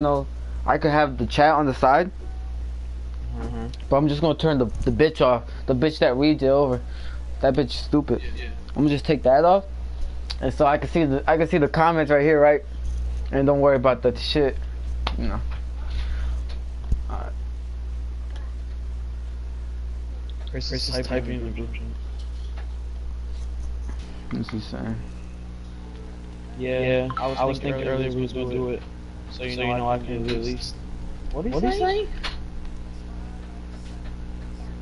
know, I could have the chat on the side, but I'm just gonna turn the bitch off. The bitch that reads it over. That bitch is stupid. I'm gonna just take that off, and so I can see the comments right here, right? And don't worry about the shit, you know. Alright. Chris is typing in the group chat. What's he saying? Yeah, I was thinking earlier we was gonna do it. So you know I can do at least. What did he say?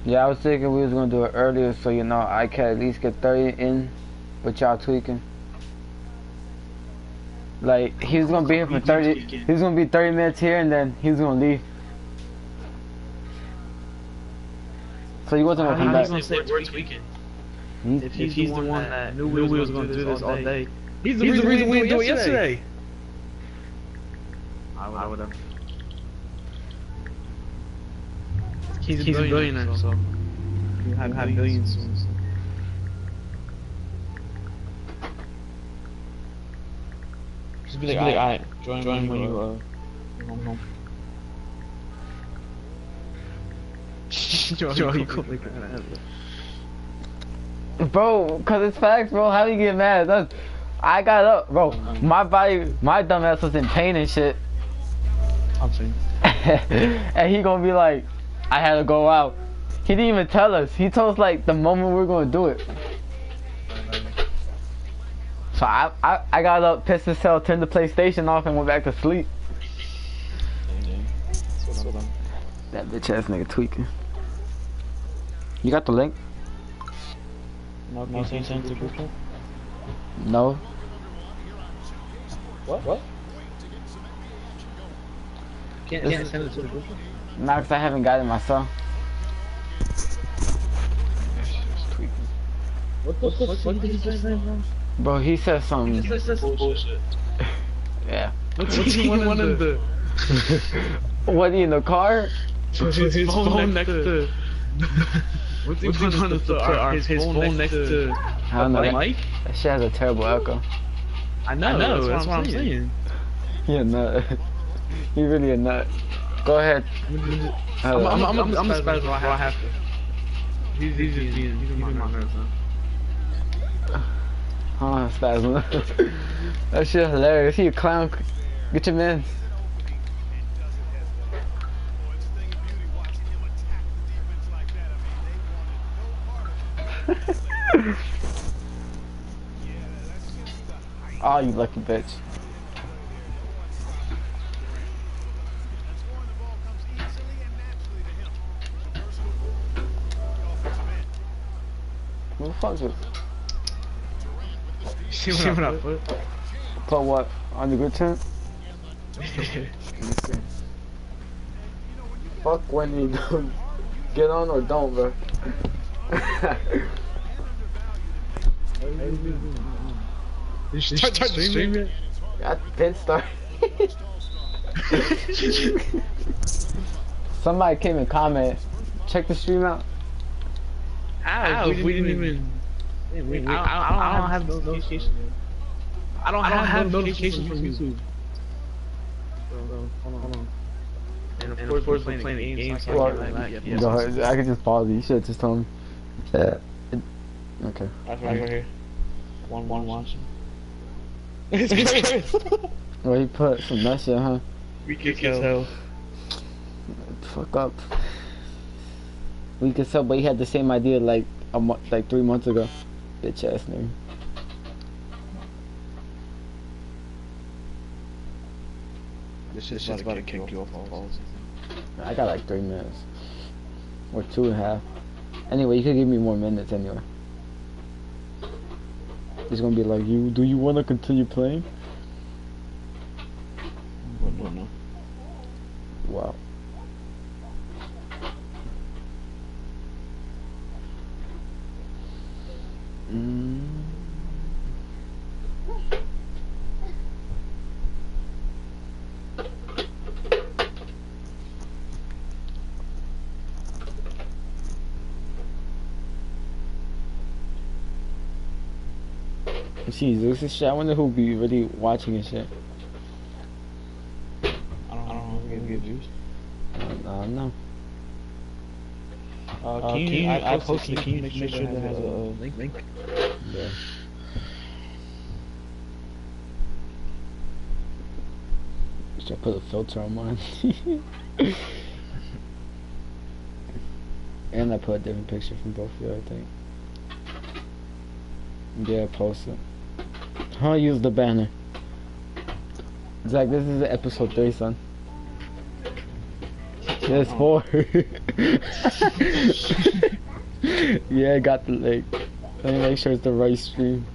Yeah, I was thinking we was gonna do it earlier, so you know I can at least get 30 in, but y'all tweaking. Like he was gonna be here for 30. He was gonna be 30 minutes here, and then he was gonna leave. So he wasn't gonna come back. Gonna say we're tweaking. If he's the one that knew we was gonna do this all day. He's the reason we didn't do it yesterday. I would have. He's a billionaire, so you have billions soon. So. Just be like, alright, join when you come home. Bro, cause it's facts, bro. How do you get mad? I got up, bro. My dumb ass was in pain and shit. I'm saying. And he gonna be like, I had to go out. He didn't even tell us. He told us like the moment we were gonna do it. So I got up, pissed as hell, turned the PlayStation off, and went back to sleep. That bitch ass nigga tweaking. You got the link? No, can you send it to the group chat? No. What? Can't send it to the group chat? Nah, cause I haven't got it myself. What did he just say, bro? Bro, he said something. He said some bullshit. Yeah. What's he want in the... What, in the car? His phone next to... What's he want to put his phone next to... I don't know. Mike? That shit has a terrible echo. I know, that's what I'm saying. You're a nut. You're really a nut. Go ahead. I'm a spaz, bro. I have to. He's in my nerves, huh? Huh, spasm. That shit hilarious. He a clown. Get your man. Oh, you lucky bitch. Who the fuck is it? See what I put? Put what? On the good tent? Fuck when you do. Get on or don't, bro. You start to stream it? Got the pin started. Somebody came and commented. Check the stream out. Ow, we didn't even... I don't have notifications. I don't have notifications from YouTube. Hold on. And of course we're playing games. So Go ahead. I can just pause it. You should just tell me. Yeah. Okay. Right here. One watching. Well, he put some nut shit, huh? Weak as hell. Fuck up. Weak as hell, but he had the same idea like 3 months ago. Bitch ass nigga. This shit's about to kick you off all balls. I got like 3 minutes. Or 2.5. Anyway, you could give me more minutes anyway. He's gonna be like, do you wanna continue playing? No. Wow. Jesus, this shit. I wonder who'll be really watching and shit. I get views? No. I posted. Can you make sure that has a link? Yeah. Should I put a filter on mine? And I put a different picture from both of you, I think. Yeah, post it. I'll use the banner. Zach, this is episode 3, son. There's 4. Yeah, I got the link. Let me make sure it's the right stream.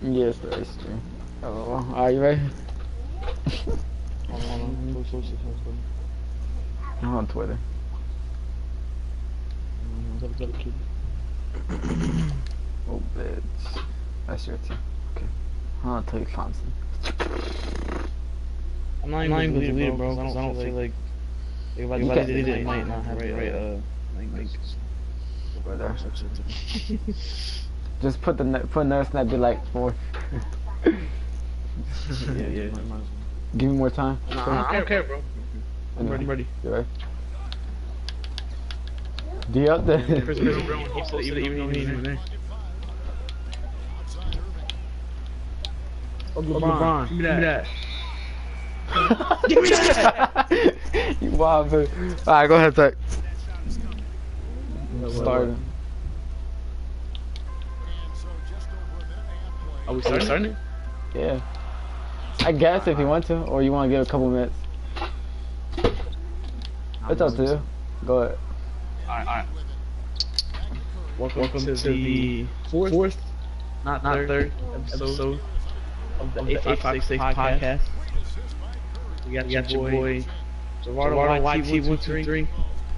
Yeah, it's the right stream. Oh, are you ready? I'm on Twitter. Oh, bitch. That's your team. Okay. I'll tell you Thompson. I'm not even gonna delete it, bro. I don't feel like if I delete it, it might not have right. Just put nurse and that'd be like 4. Yeah. Give me more time. Nah, I don't care, bro. I'm ready. You ready? D up there. LeBron, give me that. Give me that! You wild, man. Alright, go ahead, Zach. Starting. Are we starting it? Yeah. I guess if you want to, or you want to give a couple minutes. It's up to you. Go ahead. Alright. Welcome to the fourth, not third episode of the 856 podcast. We got your boy Gerardo YT123 in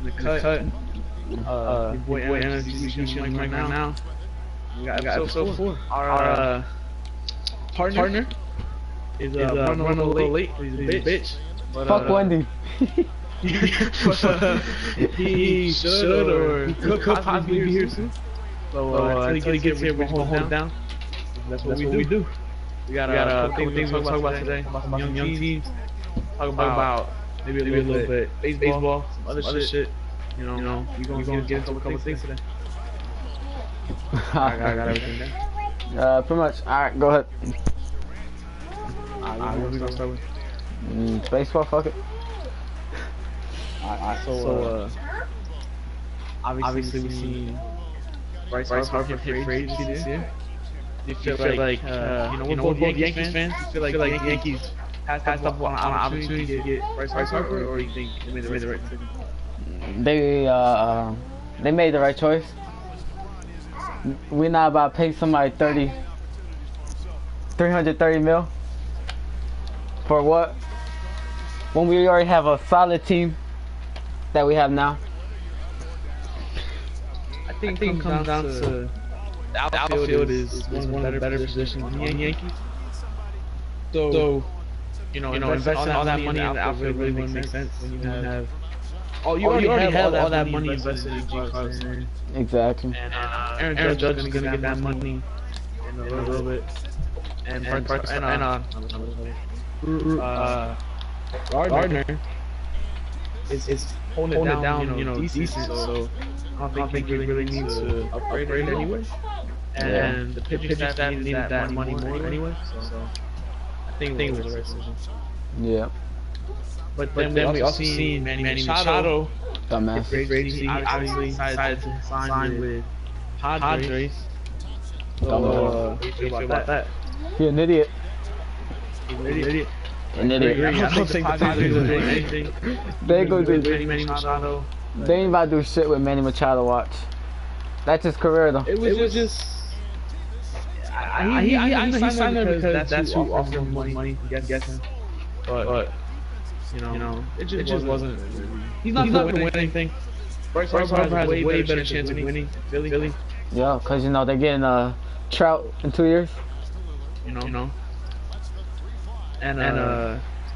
the cut. Your boy Energy right now. We got episode 4. Our partner is running a little late. He's a bitch. But, fuck Wendy. He should or he could possibly be here soon. So until he gets here, we're gonna hold it down. That's what we do. We got a couple things we'll talk about today. About some young teams. Talk about maybe a little bit baseball, some other shit. You know, we're gonna get into a couple things today. I got everything down. Pretty much. Alright, go ahead. What we gonna start with? Baseball, fuck it. So obviously we've seen Bryce Harper hit free agency this year. Do you feel like we're both Yankees fans? Do you feel like the Yankees passed up on an opportunity to get Bryce Harper, or do you think they made the right decision? They made the right choice. We're not about to pay somebody 330 mil for what? When we already have a solid team that we have now. I think it comes down to the outfield is one of the better positions in the Yankees. So investing all that money in the outfield really wouldn't make sense when you have. You already have all that money invested in G. Exactly. And Aaron Judge is gonna get that money in a little bit. And Gardner is holding it down, decent. So I don't think he really needs to upgrade anyway. And the pitching staff needed that money more anyway. So I think it was the right decision. Yeah. But then we also seen Manny Machado. Dumbass. Obviously decided to sign with Padres. So what do you feel about that? You're an idiot. He's an idiot. An idiot. I don't think the Padres are doing anything. They ain't gonna do. Manny Machado. They ain't about to do shit with Manny Machado. Watch. That's his career though. It was just. He signed there because that's who offered him money. I'm guessing. But it just wasn't. He's not going to win anything. Bryce Harper has a way better chance of winning. Philly. Yeah, cause they're getting Trout in 2 years. And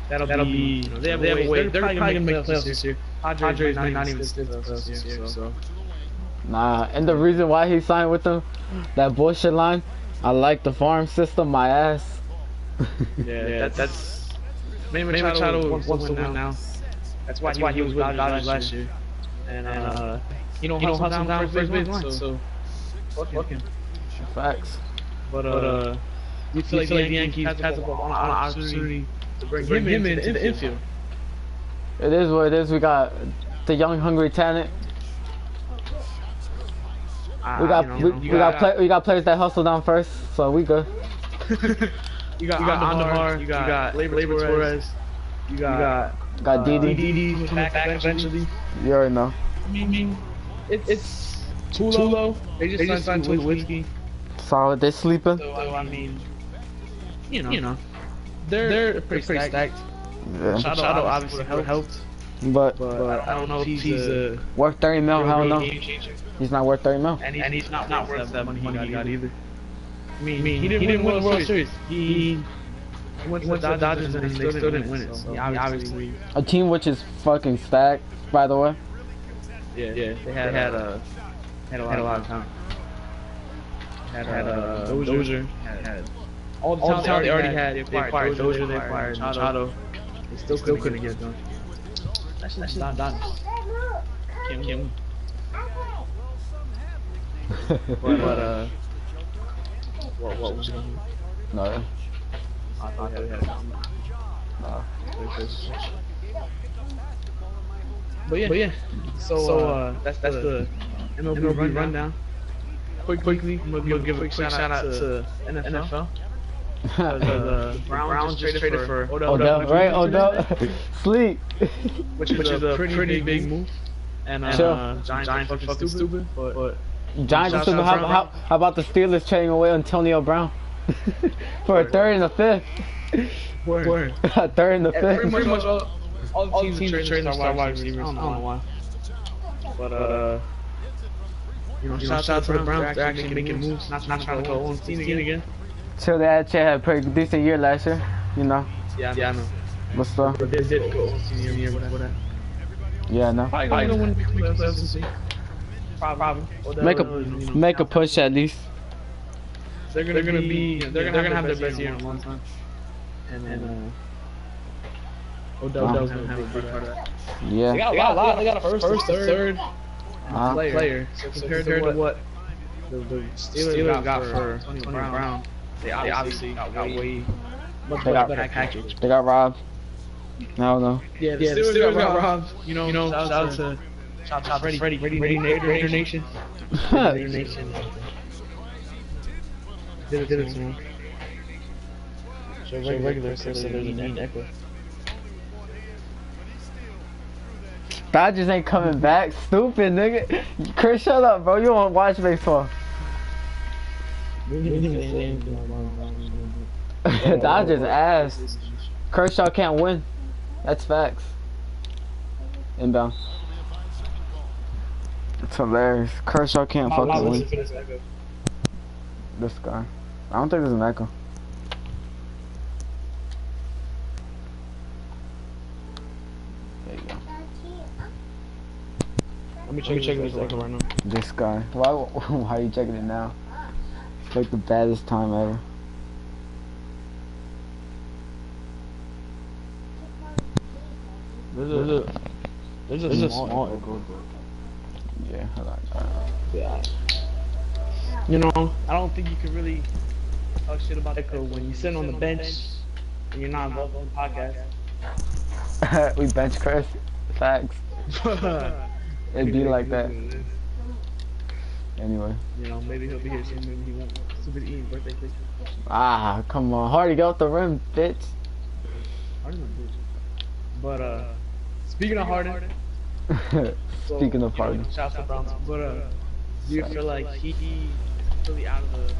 that'll be. They have a way. They're probably gonna make playoffs this year. Padres might not even stick to us this year. So. Nah, and the reason why he signed with them, that bullshit line. I like the farm system. My ass. Yeah, that's. Manny Machado wants to win now. That's why he was with the Dodgers last year. And he don't hustle down first base line, so fuck him. Facts. But you feel like the Yankees has an opportunity to bring him into the infield. It is what it is. We got the young, hungry talent. We got players that hustle down first, so we good. you got Andahar, you got Labor Torres, you got Didi who's back eventually. You already know. I mean, it's too low. They just signed Whiskey. Solid. They're sleeping. So I mean, you know, they're pretty stacked. Yeah. Shadow obviously helped. But I don't know if he's worth 30 mil. I don't know. He's not worth 30 mil. And he's not worth that money he got either. I mean, he didn't win the World Series. He went to the Dodgers and they still didn't win it. So he obviously a team which is fucking stacked, by the way. Yeah. They had a lot of talent. Had Dozier. Had all the talent they already had. They acquired Dozier. They acquired Machado. They still couldn't get it done. That's not done. Can't. But what was it? No. I thought they had something. But yeah. So that's the MLB rundown. Quickly, I'm gonna give a quick shout out to NFL. The Browns just traded for Odell, right? Odell. Sleep. Which is a pretty big move. And Giants are fucking stupid. But Giants are stupid. How about the Steelers trading away Antonio Brown for a third and a fifth? Word. A third and a fifth. Pretty much all the teams are trading star wide receivers. I don't know why. But shout out to the Browns. They're actually making moves. Not trying to go 1-16 again. So they actually had a pretty decent year last year, you know. Yeah, I know. What's up? But they did go 1-16 year before that. Yeah, I know. Probably gonna win the playoffs. Probably. Make a push at least. They're gonna have their best year in a long time. And Odell's gonna have a big part of that. Yeah. They got a lot. They got a first, third player. So compared to what the Steelers got for Tony Brown, they obviously got way much better package. They got robbed. I don't know. Yeah, the Steelers got robbed. You know, shout out to Freddie Raider Nation. Raider Nation. Did it to him. So regular, so there's a need echo. Dodgers ain't coming back. Stupid, nigga. Chris, shut up, bro. You don't watch baseball. Dodgers ass. Kershaw can't win. That's facts. Inbound. It's hilarious. Kershaw can't fucking win. This guy. I don't think there's an echo. There you go. Let me check this echo right now. This guy. Why are you checking it now? It's like the baddest time ever. There's a small echo. Yeah, hold on. Yeah. You know, I don't think you can really talk shit about echo when you're sitting on the bench and you're not involved in the podcast. We bench Chris. Facts. It'd be like that. Anyway. You know, maybe he'll be here soon, maybe he won't. Stupid eating birthday cake. Ah, come on. Hardy, get off the rim, bitch. Hardy's a bitch. But, speaking of Harden. Speaking of Harden. Shout out to Browns. But, do you feel like he's really out of the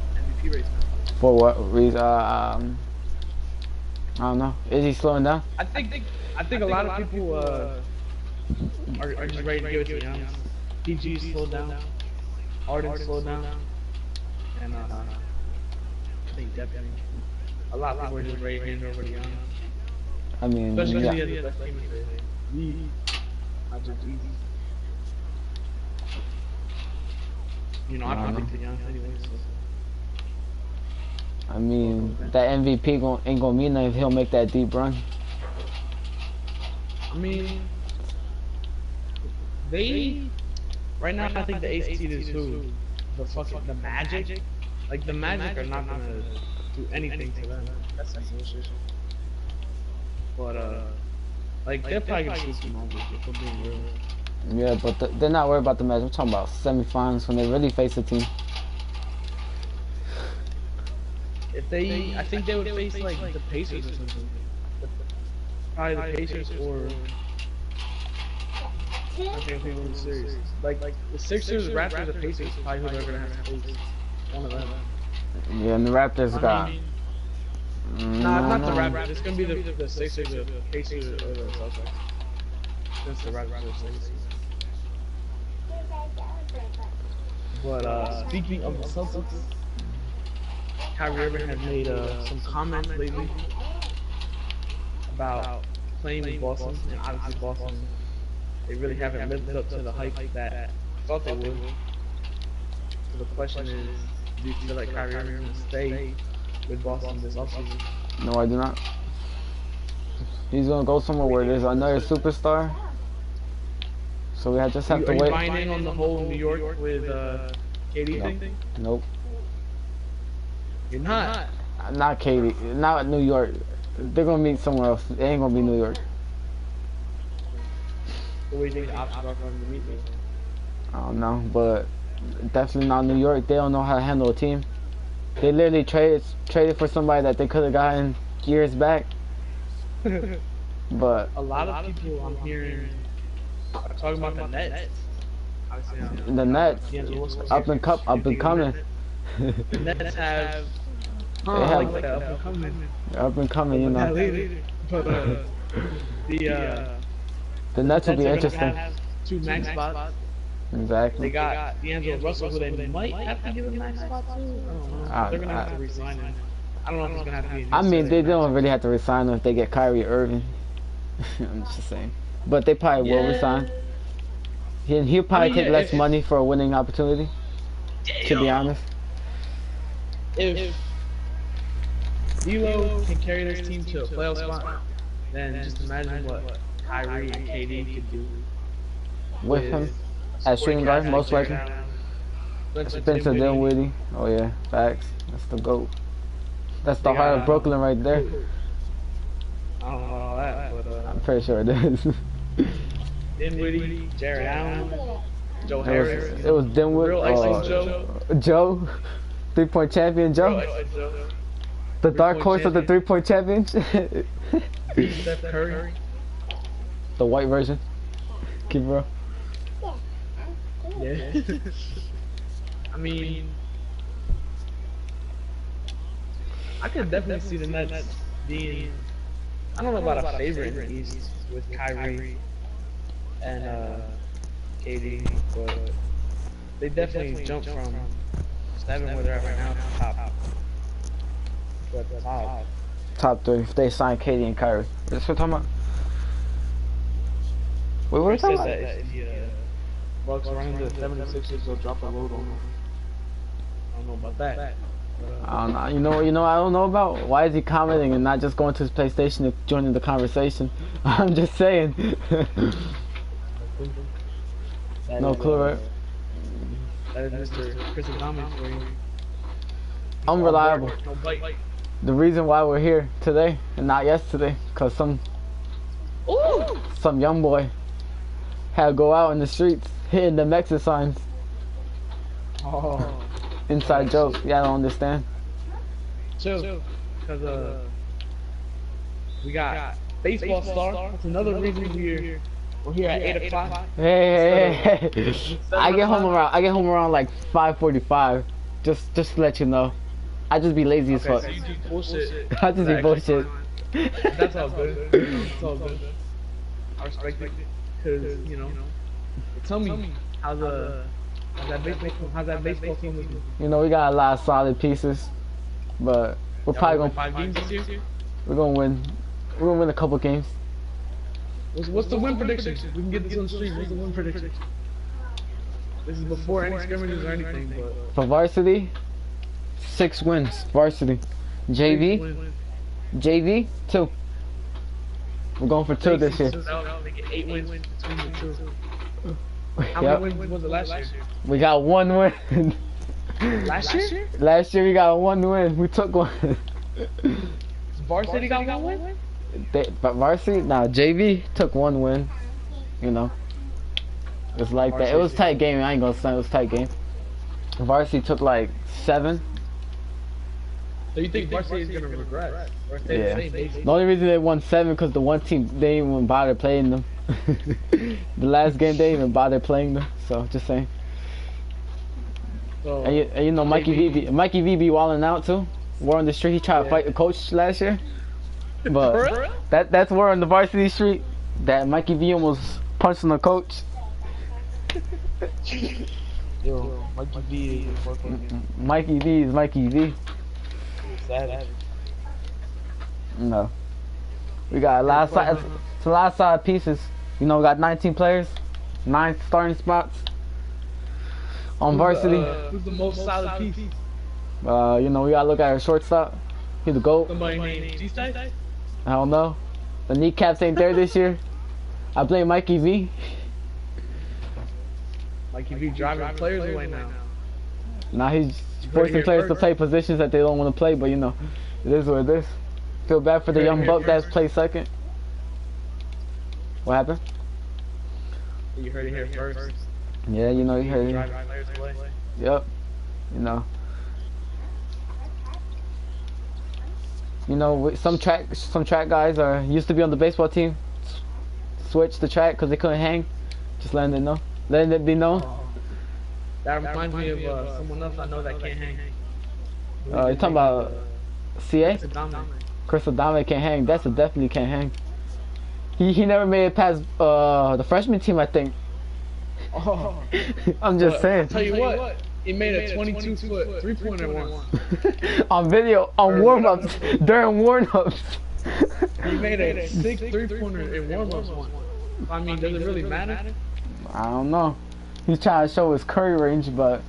MVP race now? For what reason? I don't know. Is he slowing down? I think a lot of people are just ready to give it to Giannis. PG slowed down. Harden slowed down. And I think definitely a lot of people are just ready to hand over to Giannis. I mean, Especially yeah. the best team in the league. Not just easy. You know, I predicted Giannis anyway, so. I mean, that MVP ain't gonna mean nothing if he'll make that deep run. I mean, they right now I think the ace seed is who? The Magic. Like the Magic are not gonna do anything to them. That's some bullshit. But like they're probably gonna shoot some Magic if we're being real. Yeah, but they're not worried about the match. I'm talking about semifinals when they really face a team. If they, I think they would face like the Pacers or something. Probably the Pacers or. I think they were serious. Like the Sixers, Raptors, the Pacers, probably who they're gonna have to face. One of them. Yeah, and the Raptors got. Not the Raptors. It's gonna be the Sixers, the Pacers, or the Celtics. That's the Raptors or Sixers. But speaking of the Celtics, Kyrie Irving has made some comments lately about playing with Boston, and obviously Boston, they really haven't lived up to the hype that I thought they would. So the question is, do you feel like Kyrie Irving will stay with Boston this offseason? No, I do not. He's gonna go somewhere where there's another superstar. So we just have to wait. Are you buying in on the whole New York with KD thing? Nope. You're not? Not KD. Not New York. They're gonna meet somewhere else. It ain't gonna be New York. What do you think the options are for them to meet me? I don't know, but definitely not New York. They don't know how to handle a team. They literally traded for somebody that they could have gotten years back. But a lot of people I'm hearing are talking about the Nets. The Nets up and coming. The Nets have up and coming, you know. But the Nets will be interesting. Have 2 max spots. Exactly. They got D'Angelo Russell, who they might have to give a max spot to. I don't know. They're gonna have to resign him. I don't know if it's gonna have to be. I mean, they don't really have to resign him if they get Kyrie Irving. I'm just saying. But they probably will resign. He'll probably take less money for a winning opportunity. To be honest. If D'Lo can carry this team to a playoff spot, then just imagine what Kyrie and KD could do with him as shooting guard, most likely. Spencer Dinwiddie. Oh yeah, facts. That's the GOAT. That's the heart of Brooklyn right there. I don't know all that, but I'm pretty sure it is. Dinwiddie, Jared Allen, Joe Harris. It was Dinwiddie. Real Joe. Joe, 3-point champion Joe. The dark horse of the 3-point championship. Steph Curry. The white version. Keep bro. Yeah. I mean, I could definitely see the Nets being, I don't know about a favorite in the East with Kyrie and KD, but they definitely jump from 7 where they're at right now to top. But top 3 if they sign KD and Kyrie. That's what we're talking about. Wait, what are we talking about? If the Bucks run into the 76ers, they'll drop a load on them. I don't know about that. I don't know. You know I don't know about? Why is he commenting and not just going to his PlayStation and joining the conversation? I'm just saying. No clue, right? That is Mr. Chris Thomas for you. Unreliable. The reason why we're here today and not yesterday, cause some young boy had to go out in the streets hitting the Mexican signs. Oh. Inside joke. Yeah, I don't understand. Chill. Because we got baseball star. That's another reason we're here at 8 o'clock. Hey. I get home around like 5:45. Just to let you know. I just be lazy as fuck. So you do bullshit. I just be bullshit. That's all good. That's all good. I respect it. Cause you know, tell me how's that baseball team looking? You know, we got a lot of solid pieces, but we're probably gonna 5 games this year. We're gonna win. We're gonna win a couple games. What's the win prediction? We can get this on the stream. What's the win prediction? This is before any scrimmages or anything, but for varsity, 6 wins. Varsity, JV, 2. We're going for 2 this year. Make it 8 wins between the two. How Yep. many wins was it last year? We got 1 win. Last year? Last year we got 1 win. We took 1. Varsity got 1 win? But varsity, nah, JV took 1 win. You know, it's like that. It was tight game. I ain't gonna say it was tight game. Varsity took like 7. So you think varsity is gonna regress? Or stay the same, basically? The only reason they won 7 because the one team they didn't even bother playing them. The last game they didn't even bother playing them. So just saying. So, And you know Mikey V be wilding out too. War on the street. He tried to fight the coach last year. But that's war on the varsity street. That Mikey V almost punched the coach. Yo, Mikey V is working. Mikey V is Mikey V. Savage. No. We got a lot of side pieces. You know, we got 19 players, 9 starting spots on varsity. Who's the most solid piece? You know, we gotta look at our shortstop. He's the GOAT. Somebody named G-Style? I don't know. The kneecaps ain't there this year. I blame Mikey V. Mikey V driving players away now. Now he's forcing players to play positions that they don't want to play, but you know, it is what it is. Feel bad for the young buck that's played second. What happened? You heard it here first. Yeah, you know, you heard it. Driving players away. Yep. You know. You know, some track guys are used to be on the baseball team. Switch the track because they couldn't hang. Just letting it be known. That reminds me of someone else I know that can't hang. You talking about CA? Adame. Chris Adame can't hang. That's a definitely can't hang. He never made it past the freshman team, I think. Oh. I'm just saying. Tell you what, he made a 22-foot three-pointer once. On video, on warm-ups, during warm-ups. He made a 6 three-pointer in warm-ups once. I mean, does it really matter? I don't know. He's trying to show his curry range, but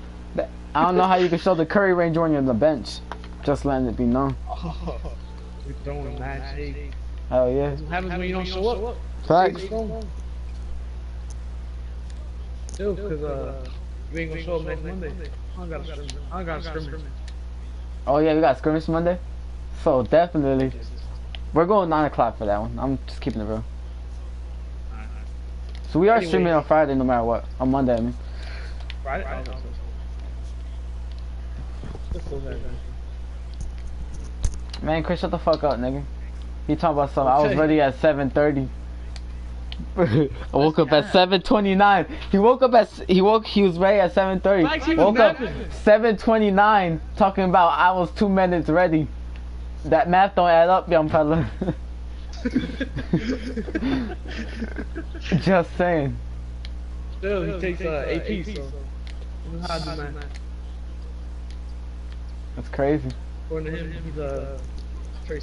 I don't know how you can show the curry range when you're on the bench. Just letting it be known. Oh, you're throwing mad shade. Hell yeah. What happens when you don't show up? Facts. Still, because you ain't gonna show up next Monday. I got a scrimmage. Oh yeah, we got scrimmage Monday. So definitely, we're going 9 o'clock for that one. I'm just keeping it real. So we are streaming on Friday no matter what. On Monday, I mean. Friday? Man, Chris, shut the fuck up, nigga. He talking about something. I was ready at 7:30. I woke up at 7:29. He was ready at 7:30. Woke up 7:29 talking about I was 2 minutes ready. That math don't add up, young fella. Just saying. Still, he takes AP, so you know how to do math. That's crazy. According to him, he's pretty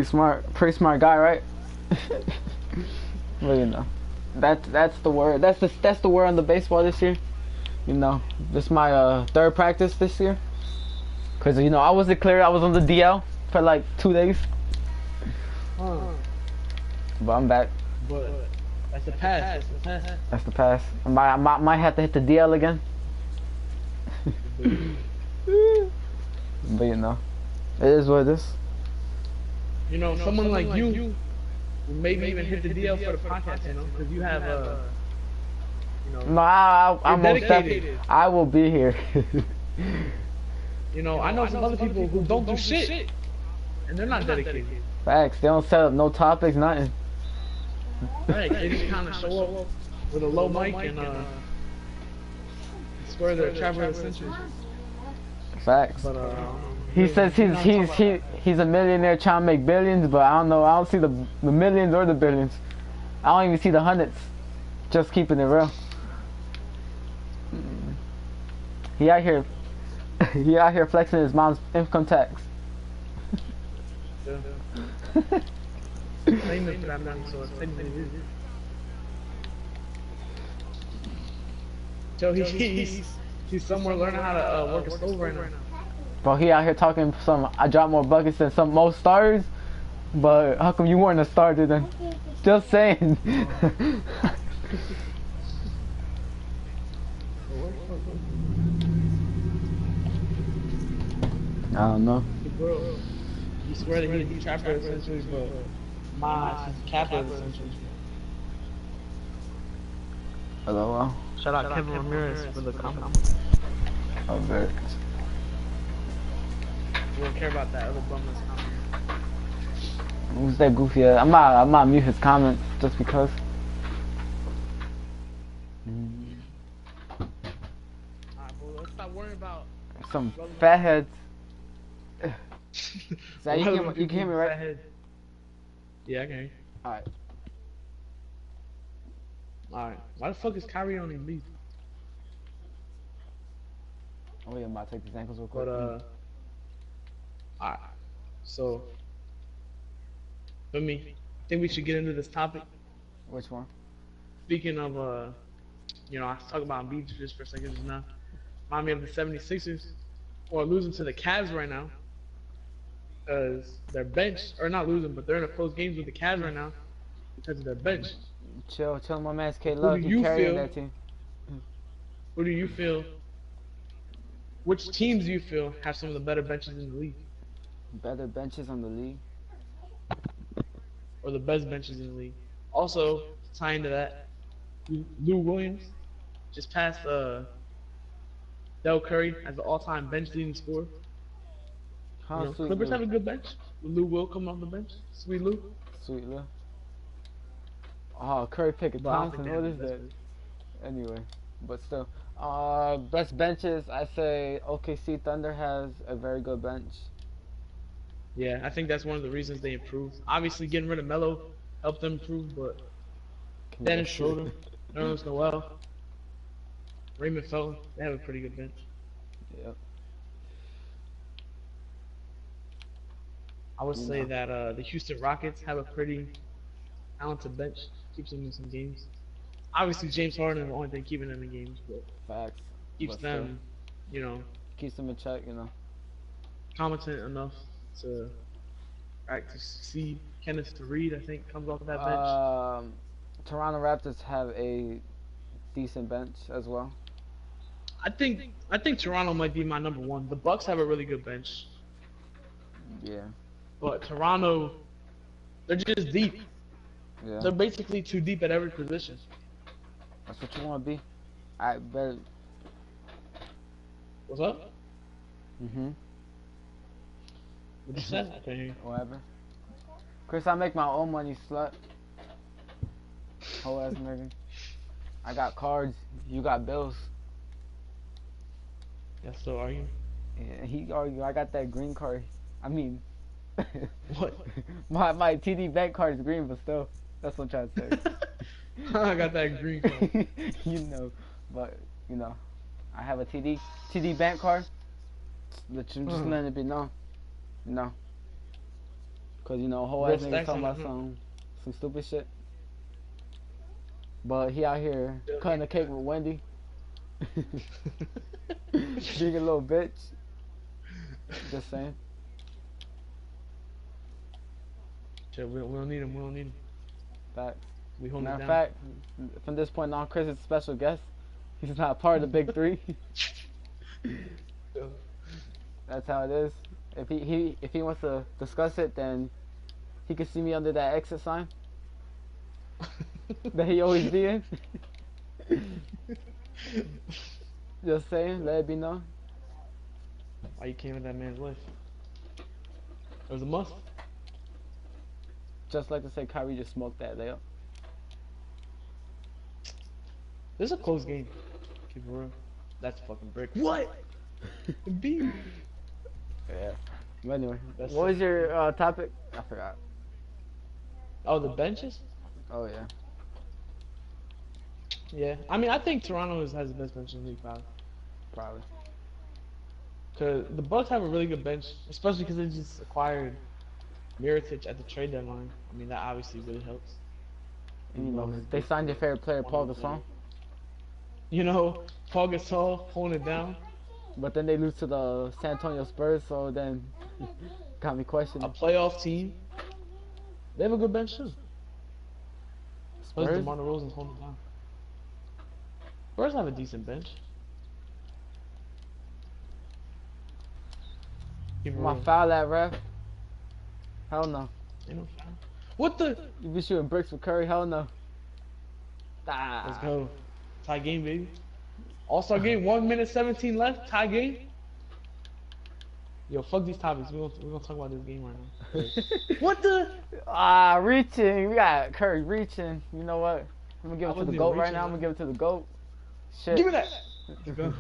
smart. Pretty smart guy, right? Well, you know, that's the word. That's the word on the baseball this year. You know, this is my 3rd practice this year. Cause you know I was declared. I was on the DL for like 2 days. But I'm back. But that's the pass. That's the pass. I might have to hit the DL again. But you know, it is what it is. You know, someone like you will maybe even hit the DL for the podcast, you know, because you have you know. No, I'm most definitely. I will be here. You know, I know some other people who don't do shit, and they're not dedicated. Facts. They don't set up no topics, nothing. Right, they just kind of show up with a low mic and swear they're traveling the century. Facts. But he says he's a millionaire trying to make billions, but I don't know. I don't see the millions or the billions. I don't even see the hundreds. Just keeping it real. He out here. He out here flexing his mom's income tax. So he's somewhere learning how to work a stove right now. Bro, he out here talking some. I drop more buckets than most stars. But how come you weren't a starter then? Just saying. I don't know. Bro, you swear that he's trapper essentially, but my capper essentially. LOL. Shout out Kevin Ramirez for the comment. Oh, very. We don't care about that other bum that's commenting. Who's that goofy ass? I'm not mute his comments just because. Alright, well, let's stop worrying about Some fatheads. So you can hear me right? Yeah, I can hear you. Alright. Alright. Why the fuck is Kyrie on his lead? Oh yeah, I'm about to take these ankles real quick. But alright. So for me, I think we should get into this topic. Which one? Speaking of you know, I was talking about Embiid just for a second just now. Remind me of the 76ers who are losing to the Cavs right now. Because their bench, or not losing, but they're in a close games with the Cavs right now because of their bench. Chill, my man's K Love. He carrying that team. Who do you feel? Which teams do you feel have some of the better benches in the league? Better benches on the league. Or the best benches in the league? Also, tying to that, Lou Williams just passed Del Curry as the all-time bench leading scorer. You know, Clippers have a good bench. Lou Will coming off the bench. Sweet Lou. Sweet Lou. Oh, Curry Pickett Thompson. What is that? Anyway, but still. Best benches, I say OKC Thunder has a very good bench. Yeah, I think that's one of the reasons they improved. Obviously, getting rid of Melo helped them improve, but Dennis Schroeder, Nerlens Noel, Raymond Felton, they have a pretty good bench. Yep. I would say that the Houston Rockets have a pretty talented bench. Keeps them in some games. Obviously, James Harden is the only thing keeping them in games, but facts. Keeps them, you know, keeps them in check, you know. Competent enough to succeed. Kenneth Reed, I think, comes off that bench. Toronto Raptors have a decent bench as well. I think Toronto might be my number one. The Bucks have a really good bench. Yeah. But Toronto, they're just deep. Yeah. They're basically too deep at every position. That's what you want to be. I bet. What's up? Mhm. What you said? I can't hear you. Whatever. Chris, I make my own money, slut. Whole ass nigga. I got cards. You got bills. Y'all still arguing? Yeah, he argue. I got that green card. I mean, what? my TD bank card is green, but still, that's what I'm trying to say. I got that green card. You know, but you know, I have a TD bank card. But I'm just letting it be known, you know, cause you know, whole ass nigga talking about some stupid shit. But he out here cutting the cake with Wendy. Being a little bitch. Just saying. Yeah, we don't need him. We don't need him. Fact. We hold him down. Matter of fact, from this point on, Chris is a special guest. He's not part of the big three. That's how it is. If he wants to discuss it, then he can see me under that exit sign that he always be in. Just saying, let it be known. Why you came in that man's life? It was a must. Just like to say, Kyrie just smoked that layup. This is a close game. Keep it real. That's a fucking brick. What? B. Yeah. But anyway, what was your topic? I forgot. Oh, the benches? Oh yeah. Yeah. I mean, I think Toronto has the best bench in the league, Probably. Cause the Bucks have a really good bench, especially because they just acquired Mirotic at the trade deadline. I mean, that obviously really helps. And, you know, they signed your favorite player, Paul Gasol. You know, Paul Gasol holding it down. But then they lose to the San Antonio Spurs, so then got me questioning. A playoff team. They have a good bench too. Plus Spurs? DeMar DeRozan's holding down. Spurs have a decent bench. My foul at ref? Hell no. Ain't no foul. What the? You be shooting bricks with Curry? Hell no. Let's go. Tie game, baby. All-Star game, 1 minute 17 left. Tie game. Yo, fuck these topics. We're gonna talk about this game right now. What the? Reaching. We got Curry reaching. You know what? I'm gonna give it to the GOAT right now. I'm gonna give it to the GOAT. Shit. Give me that. Let's go.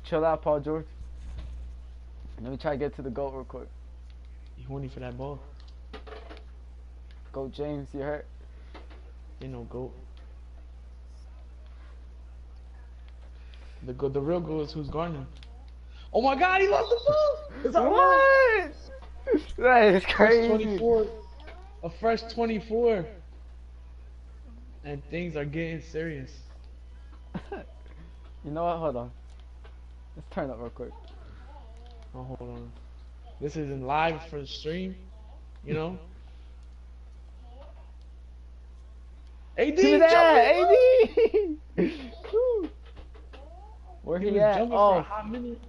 Chill out, Paul George. Let me try to get to the GOAT real quick. You horny for that ball? GOAT James, you hurt? Ain't no GOAT. The real GOAT is who's guarding him. Oh my God, he lost the ball! It's what? That is crazy. 24. A fresh 24. And things are getting serious. You know what? Hold on. Let's turn up real quick. Oh, hold on. This isn't live for the stream, you know? AD! Do that! AD! Where he at? For a hot minute.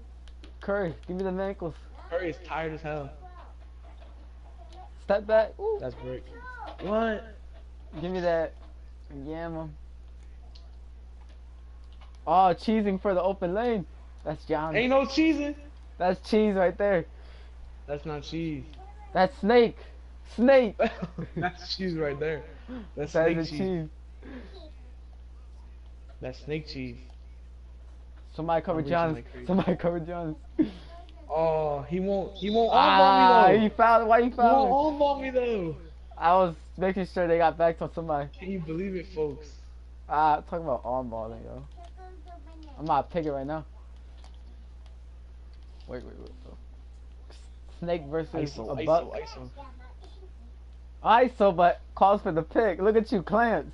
Curry, give me the ankles. Curry is tired as hell. Step back. Ooh. That's break. What? Give me that. Yam him. Oh, cheesing for the open lane. That's John. Ain't no cheesing. That's cheese right there. That's not cheese. That's snake. Snake. That's cheese right there. That's that snake is cheese. That's snake cheese. Somebody cover Johns. Like Somebody cover Johns. Oh, he won't on me though. He fouled. Why you fouled? He won't on me though. I was making sure they got back to somebody. Can you believe it, folks? Talking about arm balling, yo. I'm about to pick it right now. Wait. Snake versus a buck. ISO, but calls for the pick. Look at you, Clance.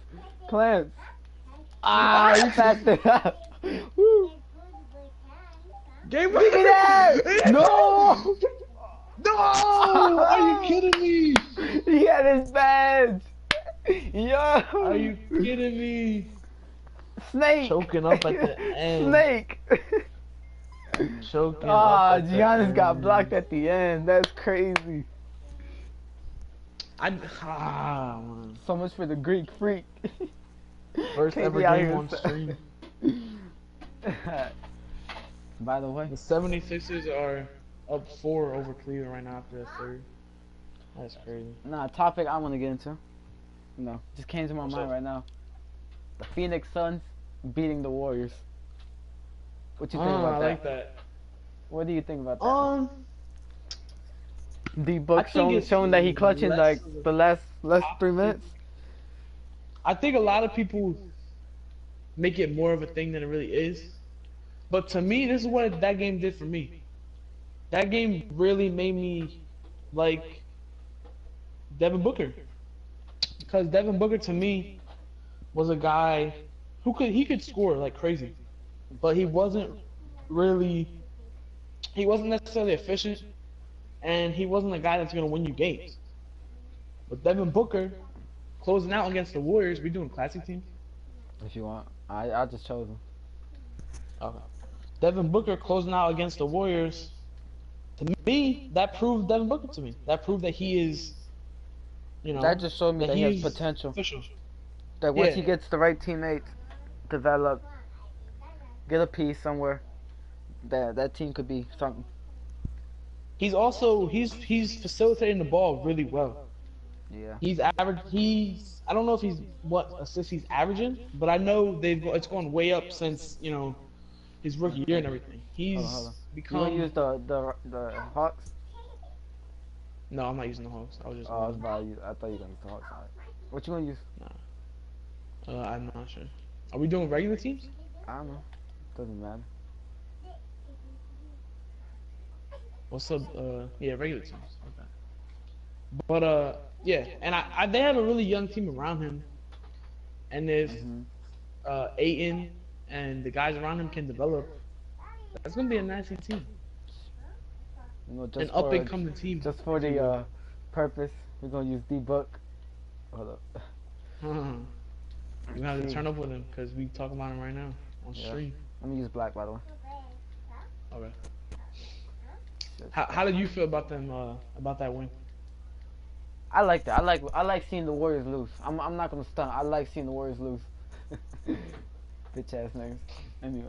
You passed it up. Woo. Give me that! No! No! Are you kidding me? He had his badge. Yo! Are you kidding me? Snake! Choking up at the end. Snake! Choking up at Giannis got blocked at the end. That's crazy. Man. So much for the Greek freak. First ever game on stream. By the way, the 76ers are up 4 over Cleveland right now after the third. That's crazy. Nah, topic I want to get into. No, just came to my mind right now. The Phoenix Suns beating the Warriors. What you think about that? I like that. What do you think about that? D-Book showing that he clutching like the last 3 minutes. I think a lot of people make it more of a thing than it really is. But to me, this is what that game did for me. That game really made me like Devin Booker. Because Devin Booker to me was a guy who could score like crazy. But he wasn't necessarily efficient, and he wasn't a guy that's gonna win you games. But Devin Booker closing out against the Warriors, we doing classic teams? If you want. I just chose him. Okay. Devin Booker closing out against the Warriors, to me, that proved Devin Booker to me. That proved that he is, that just showed me that he has potential. Official. That once he gets the right teammates, develop, get a piece somewhere, that team could be something. He's also he's facilitating the ball really well. Yeah. He's average. I don't know if he's what assists he's averaging, but I know it's gone way up since his rookie year and everything. He's become. You use the Hawks? No, I'm not using the Hawks. I was just. I thought you were gonna use the Hawks. What you gonna use? Nah. I'm not sure. Are we doing regular teams? I don't know. Doesn't matter. What's up? Yeah, regular teams. Okay. But yeah, and they have a really young team around him, and if Ayton and the guys around him can develop, that's gonna be a nasty team. An up and coming team. Just for the purpose, we're gonna use D-Book Hold up. You have to turn up with him because we talking about him right now on stream. Let me use black, by the way. Okay. How did you feel about them? About that win? I like that. I like seeing the Warriors lose. I'm not gonna stunt. I like seeing the Warriors lose. Bitch ass niggas. Anyway.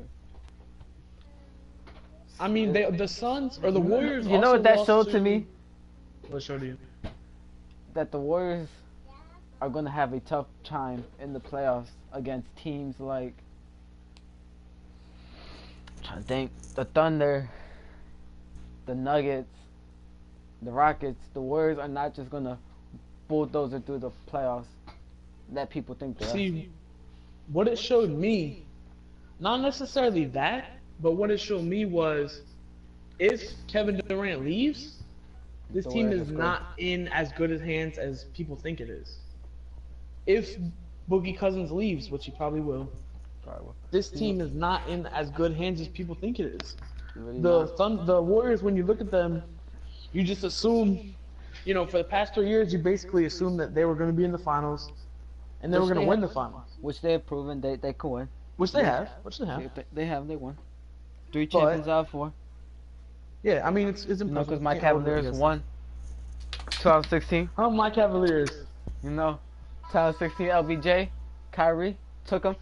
I mean, the Suns or the Warriors. You know what that showed to me? What showed you? That the Warriors are gonna have a tough time in the playoffs against teams like, I'm trying to think, the Thunder, the Nuggets, the Rockets. The Warriors are not just gonna bulldoze it through the playoffs that people think they are. See, what it showed me, not necessarily that, but what it showed me was, if Kevin Durant leaves, this team is not in as good as hands as people think it is. If Boogie Cousins leaves, which he probably will, this team is not in as good hands as people think it is. The Warriors, when you look at them, you just assume, you know, for the past 3 years, you basically assume that they were going to be in the finals, and they were going to win the finals. Which they have proven they could win. Which they have. They won. 3 champions out of 4. Yeah, I mean, it's impressive. You know, because my Cavaliers won 2016. Oh, my Cavaliers. You know, 2016 LBJ, Kyrie, took them.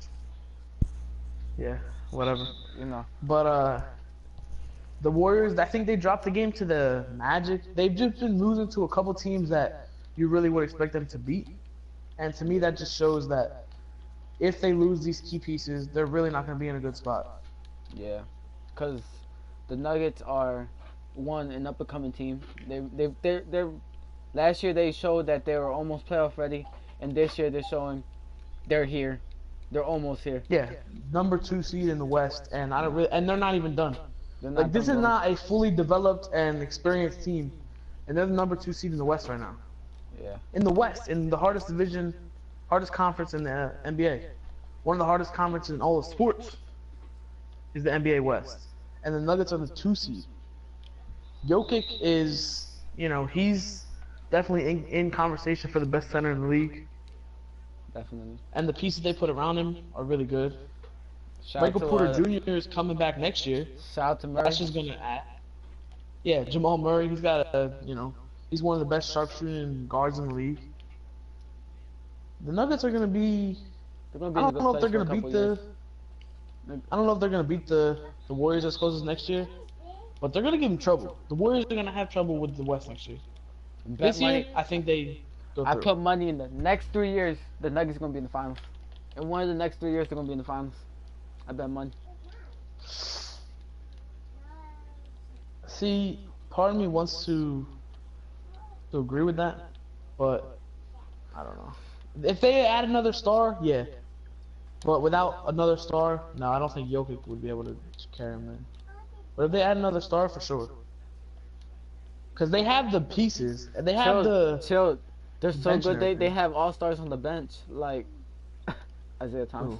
Yeah, whatever. You know. But, the Warriors, I think they dropped the game to the Magic. They've just been losing to a couple teams that you really would expect them to beat. And to me, that just shows that if they lose these key pieces, they're really not going to be in a good spot. Yeah, because the Nuggets are an up-and-coming team. They're last year they showed that they were almost playoff ready, and this year they're showing they're here. They're almost here. Yeah, number 2 seed in the West, and they're not even done. Like, this is not a fully developed and experienced team, and they're the number 2 seed in the West right now. Yeah. In the West, in the hardest division, hardest conference in the NBA. One of the hardest conferences in all of sports is the NBA West. And the Nuggets are the 2 seed. Jokic is, you know, he's definitely in conversation for the best center in the league. Definitely. And the pieces they put around him are really good. Michael Porter Jr. is coming back next year. Shout out to Murray. That's just going to add. Yeah, Jamal Murray, he's got he's one of the best sharpshooting guards in the league. The Nuggets are going to be... I don't know if they're going to beat the Warriors as close as next year, but they're going to give them trouble. The Warriors are going to have trouble with the West next year. This year, I think they go through. I put money in the next 3 years, the Nuggets are going to be in the finals. In one of the next 3 years, they're going to be in the finals. I bet money. See, part of me wants to agree with that, but I don't know. If they add another star, yeah. But without another star, no, I don't think Jokic would be able to carry him in. But if they add another star, for sure. Because they have the pieces, and they have Chill. They're so good, they have all-stars on the bench, like Isaiah Thomas. Ooh.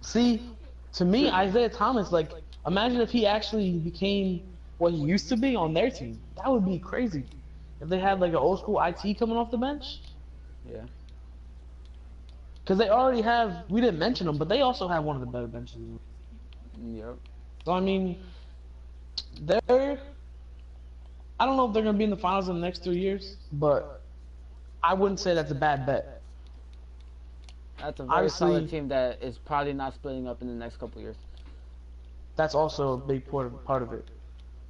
See, to me, Isaiah Thomas, like, imagine if he actually became what he used to be on their team. That would be crazy. If they had, like, an old-school IT coming off the bench. Yeah. Because they already have, we didn't mention them, but they also have one of the better benches. Yep. So, I mean, I don't know if they're going to be in the finals in the next 3 years, but I wouldn't say that's a bad bet. That's a very solid team that is probably not splitting up in the next couple years. That's also a big part of it.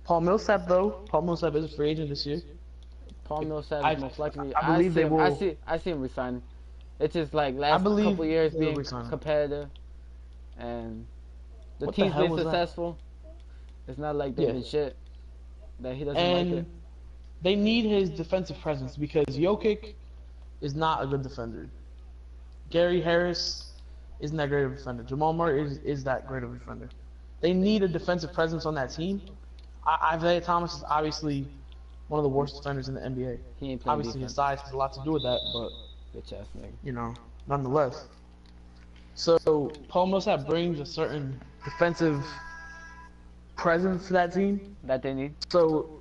Paul Millsap, though. Paul Millsap is a free agent this year. Paul Millsap is most likely. I believe they will. I see him resigning. It's just like last couple years being competitive, and the team's been successful. It's not like they've been shit. That he doesn't like it. They need his defensive presence because Jokic is not a good defender. Gary Harris isn't that great of a defender. Jamal Murray is that great of a defender. They need a defensive presence on that team. Isaiah Thomas is obviously one of the worst defenders in the NBA. He ain't playing obviously defense. His size has a lot to do with that, but bitch ass nigga. You know, nonetheless. So Paul Millsap brings a certain defensive presence to that team that they need. So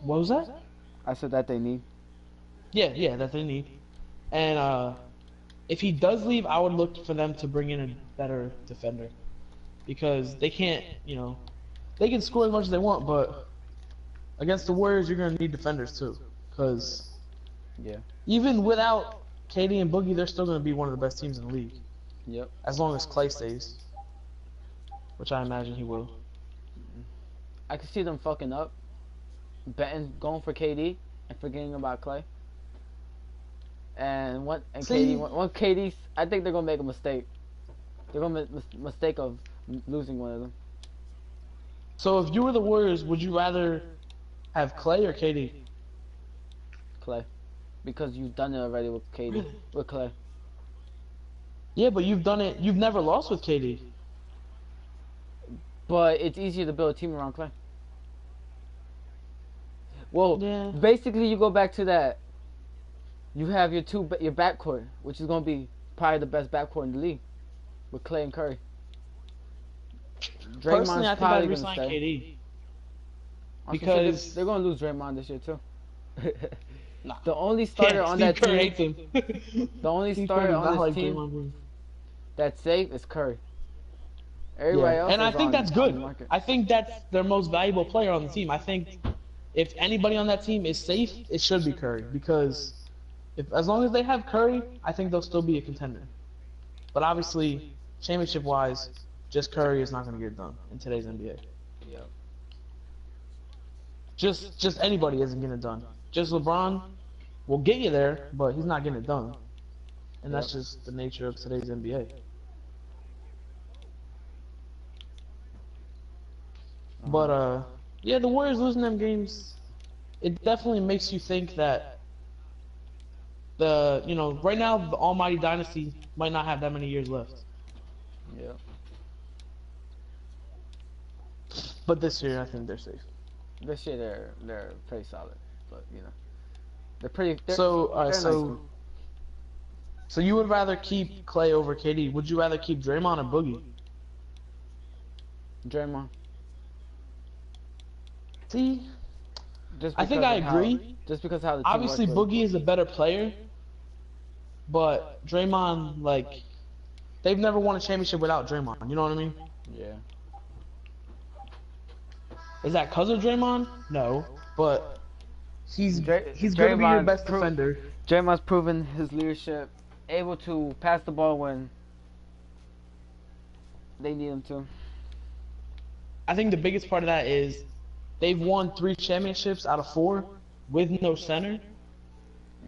what was that? I said that they need. Yeah, that they need. And if he does leave, I would look for them to bring in a better defender because they can't, they can score as much as they want, but against the Warriors, you're gonna need defenders too. Because Yeah. even without KD and Boogie, they're still gonna be one of the best teams in the league. Yep. As long as Clay stays, which I imagine he will. I could see them fucking up, going for KD and forgetting about Clay. And KD, I think they're gonna make a mistake. They're gonna make a mistake of losing one of them. So if you were the Warriors, would you rather have Clay or KD? Clay, because you've done it already with KD, with Clay. Yeah, but you've done it. You've never lost with KD. But it's easier to build a team around Clay. Well, Yeah. basically you go back to that. You have your backcourt, which is gonna be probably the best backcourt in the league, with Clay and Curry. Personally, I Draymond's think I'd probably resign gonna stay. KD. I'm sure Because they're gonna lose Draymond this year too. Nah. The only starter on that Curry team, hates him. the only Steve starter Kerr does on not this like team Draymond Green. that's safe is Curry. Everybody else And I is think on that's the good. market. I think that's their most valuable player on the team. I think if anybody on that team is safe, it should be Curry because as long as they have Curry, I think they'll still be a contender. But obviously, championship-wise, just Curry is not going to get it done in today's NBA. Yep. Just anybody isn't getting it done. Just LeBron will get you there, but he's not getting it done. And that's just the nature of today's NBA. But yeah, the Warriors losing them games, it definitely makes you think that right now the Almighty Dynasty might not have that many years left. Yeah. But this year, I think they're safe. This year they're pretty solid, but they're pretty. So you would rather keep Clay over KD? Would you rather keep Draymond or Boogie? Draymond. See, Just I think because I of how- agree. Just because how the team Obviously, works with- Boogie is a better player, but Draymond, like, they've never won a championship without Draymond. You know what I mean? Yeah. Is that because of Draymond? No, but he's going to be your Draymond's best defender. Draymond's proven his leadership, able to pass the ball when they need him to. I think the biggest part of that is they've won 3 championships out of 4 with no center.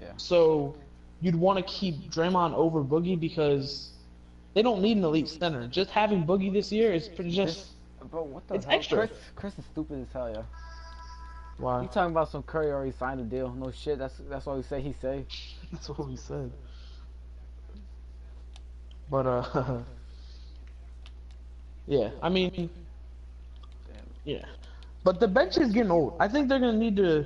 Yeah. So you'd want to keep Draymond over Boogie because they don't need an elite center. Just having Boogie this year is Bro, what the it's hell? extra. Chris is stupid as hell, yeah. Why? You talking about some Curry already signed a deal? No shit. That's all he said. That's what he said. But yeah. I mean, yeah. But the bench is getting old. I think they're gonna need to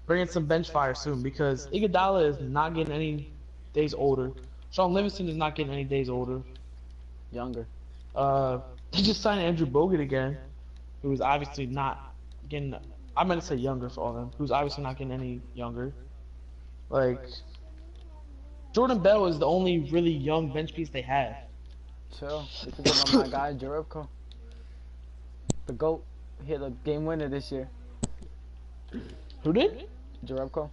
bring in some bench fire soon because Iguodala is not getting any days older. Sean Livingston is not getting any days older. Younger. They just signed Andrew Bogut again, who's obviously not getting. I meant to say younger for all of them. Who's obviously not getting any younger. Like Jordan Bell is the only really young bench piece they have. Chill. You forget about my guy Jerebko. The GOAT. He hit a game winner this year. Who did? Jerebko.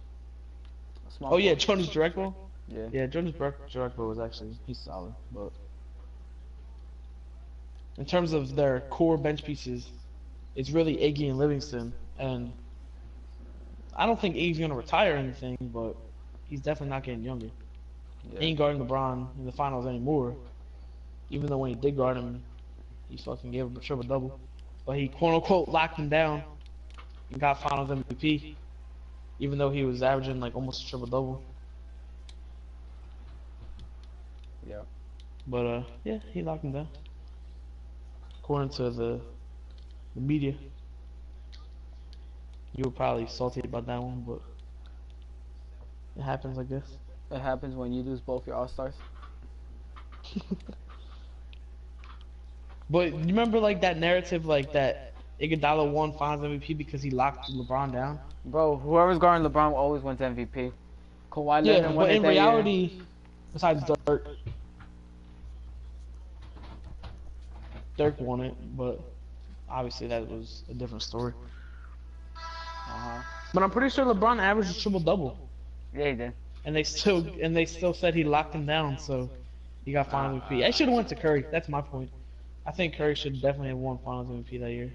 Oh yeah, Jonas Jerebko. Yeah. Yeah, Jonas Jerebko was he's solid, but in terms of their core bench pieces, it's really Iggy and Livingston, and I don't think Iggy's gonna retire or anything, but he's definitely not getting younger. Yeah. He ain't guarding LeBron in the finals anymore. Even though when he did guard him, he fucking gave him a triple double, but he quote unquote locked him down and got finals MVP, even though he was averaging like almost a triple double. Yeah. But yeah, he locked him down. According to the media. You were probably salty about that one, but it happens, I guess. It happens when you lose both your All-Stars. But you remember like that narrative, like that Iguodala won Finals MVP because he locked LeBron down? Bro, whoever's guarding LeBron always wins MVP. Kawhi Yeah, Leonard won but it in that reality, besides Dirk won it, but obviously that was a different story. year. But I'm pretty sure LeBron averaged a triple double, Yeah, he did. and they still said he locked him down, so he got Finals MVP. I should have went to Curry. That's my point. I think Curry should definitely have won Finals MVP that year.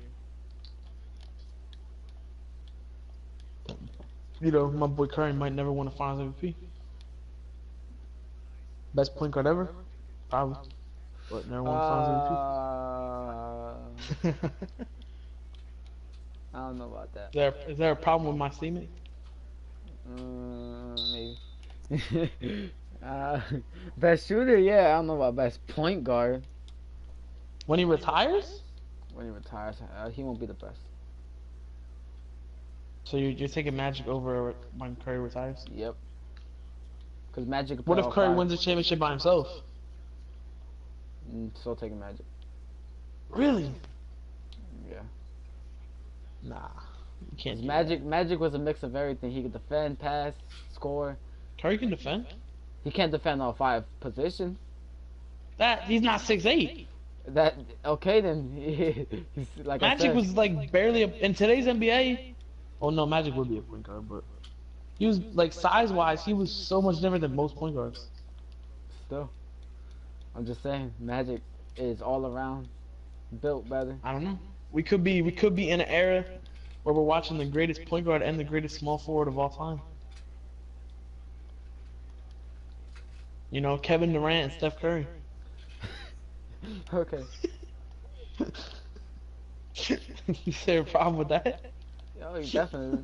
You know, my boy Curry might never win a Finals MVP. Best point guard ever, probably, but never won Finals MVP. I don't know about that. Is there a problem with my statement? Maybe. Best shooter, yeah. I don't know about best point guard. When he retires? When he retires, he won't be the best. So you're taking Magic over when Curry retires? Yep. Because Magic. What if Curry wins the championship by himself? Still taking Magic. Really? Yeah. Nah, you can't. Magic was a mix of everything. He could defend, pass, score. Curry can defend. He can't defend all 5 positions. He's not 6'8". That okay then. He's, like Magic was like barely in today's NBA. Oh no, Magic would be a point guard, but he was like size-wise, he was so much different than most point guards. Still, I'm just saying, Magic is all around built better. I don't know. We could be in an era where we're watching the greatest point guard and the greatest small forward of all time. You know, Kevin Durant and Steph Curry. Okay. Is there a problem with that? Oh, definitely.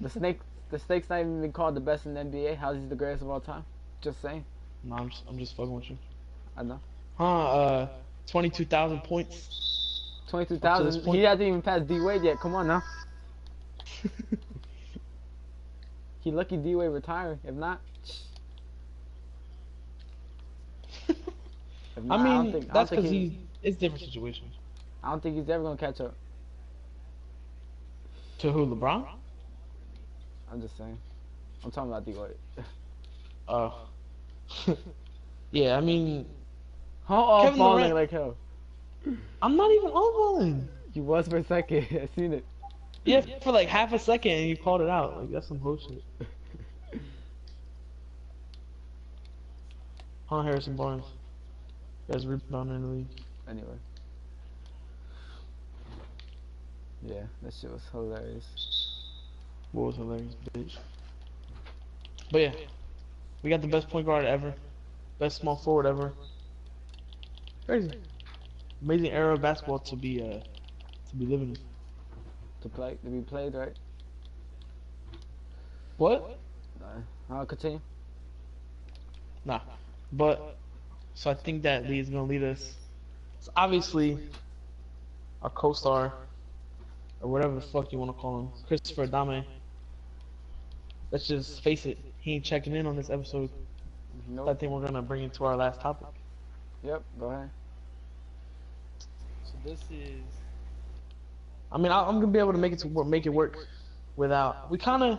The snake's not even been called the best in the NBA. How's he the greatest of all time? Just saying. No, I'm just fucking with you. I know. 22,000 points. 22,000. He hasn't even passed D Wade yet. Come on now. He lucky D Wade retired. If not. I mean, that's because it's a different situation. I don't think he's ever gonna catch up. To who, LeBron? I'm just saying. I'm talking about D Wade. Yeah, I mean, Kevin Durant like hell. I'm not even on. You was for a second. I seen it. Yeah, for like half a second, and you called it out. Like that's some bullshit. Harrison Barnes. Guys rebounding in the league. Anyway. Yeah, that shit was hilarious. What was hilarious, bitch? But yeah, we got the best point guard ever, best small forward ever. Crazy, amazing era of basketball to be living in. To be played, right? What? I'll continue. Nah, but so I think that lead is gonna lead us. So obviously, our co-star, or whatever the fuck you wanna call him, Christopher Adame. Let's just face it, he ain't checking in on this episode. Nope. So I think we're gonna bring it to our last topic. Yep, go ahead. So this is. I mean, I'm gonna be able to make it work without. We've kind of